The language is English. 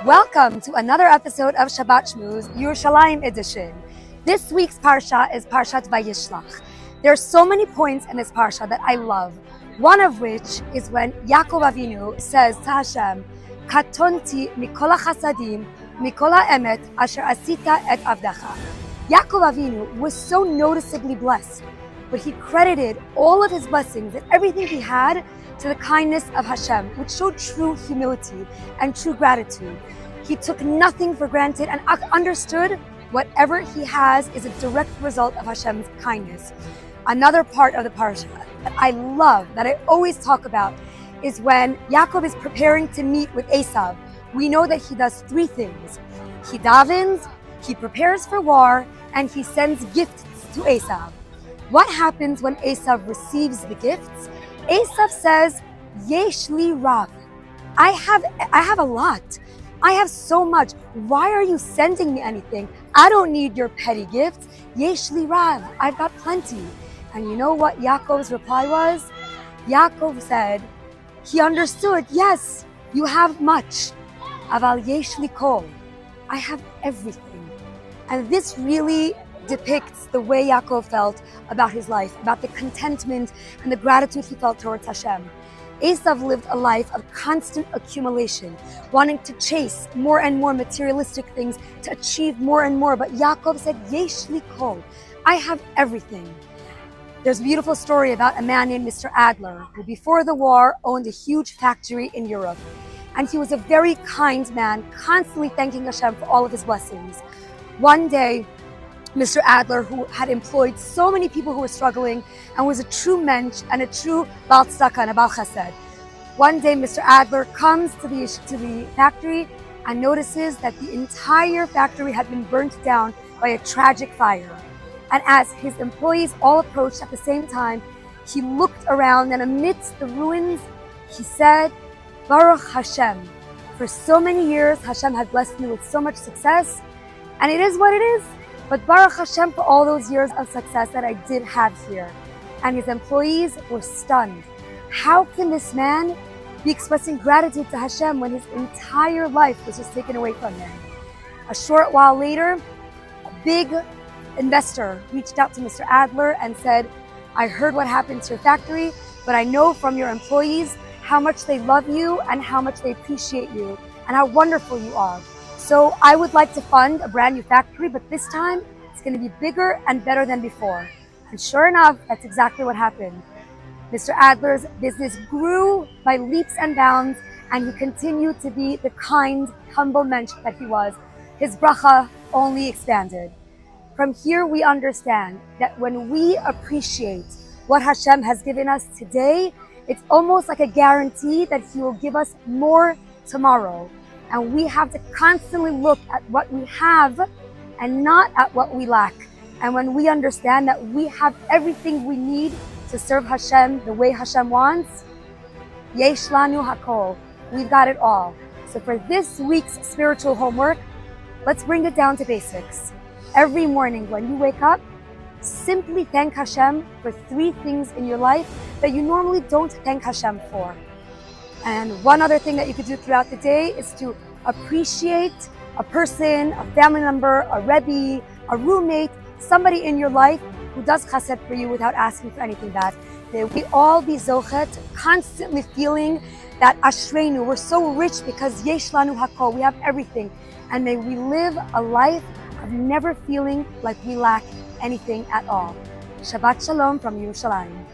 Welcome to another episode of Shabbat Shmooze, Yerushalayim edition. This week's parsha is Parshat Vayishlach. There are so many points in this parsha that I love. One of which is when Yaakov Avinu says to Hashem, "Katonti mikol hachasadim, mikol ha'emet asher asita et avdecha." Yaakov Avinu was so noticeably blessed, but he credited all of his blessings and everything he had to the kindness of Hashem, which showed true humility and true gratitude. He took nothing for granted and understood whatever he has is a direct result of Hashem's kindness. Another part of the parsha that I love, that I always talk about, is when Yaakov is preparing to meet with Esav. We know that he does three things. He davens, he prepares for war, and he sends gifts to Esav. What happens when Esav receives the gifts? Esav says, Yesh li rav. I have a lot. I have so much. Why are you sending me anything? I don't need your petty gifts. Yesh li rav. I've got plenty. And you know what Yaakov's reply was? Yaakov said, he understood, yes, you have much. Aval yesh li kol. I have everything. And this really depicts the way Yaakov felt about his life, about the contentment and the gratitude he felt towards Hashem. Esav lived a life of constant accumulation, wanting to chase more and more materialistic things, to achieve more and more. But Yaakov said, Yesh li kol. I have everything. There's a beautiful story about a man named Mr. Adler, who before the war owned a huge factory in Europe. And he was a very kind man, constantly thanking Hashem for all of his blessings. One day, Mr. Adler, who had employed so many people who were struggling and was a true mensch and a true Baal Tzedakah and a Baal Chesed. One day, Mr. Adler comes to the factory and notices that the entire factory had been burnt down by a tragic fire. And as his employees all approached at the same time, he looked around and amidst the ruins, he said, Baruch Hashem. For so many years, Hashem had blessed me with so much success, and it is what it is. But Baruch Hashem for all those years of success that I did have here. And his employees were stunned. How can this man be expressing gratitude to Hashem when his entire life was just taken away from him? A short while later, a big investor reached out to Mr. Adler and said, I heard what happened to your factory, but I know from your employees how much they love you and how much they appreciate you and how wonderful you are. So I would like to fund a brand new factory, but this time it's going to be bigger and better than before. And sure enough, that's exactly what happened. Mr. Adler's business grew by leaps and bounds, and he continued to be the kind, humble mensch that he was. His bracha only expanded. From here, we understand that when we appreciate what Hashem has given us today, it's almost like a guarantee that He will give us more tomorrow. And we have to constantly look at what we have and not at what we lack. And when we understand that we have everything we need to serve Hashem the way Hashem wants, Yesh lanu hakol. We've got it all. So for this week's spiritual homework, let's bring it down to basics. Every morning when you wake up, simply thank Hashem for three things in your life that you normally don't thank Hashem for. And one other thing that you could do throughout the day is to appreciate a person, a family member, a rebbe, a roommate, somebody in your life who does chesed for you without asking for anything back. May we all be zochet, constantly feeling that ashreinu, we're so rich because yesh lanu hakol, we have everything. And may we live a life of never feeling like we lack anything at all. Shabbat shalom from Yerushalayim.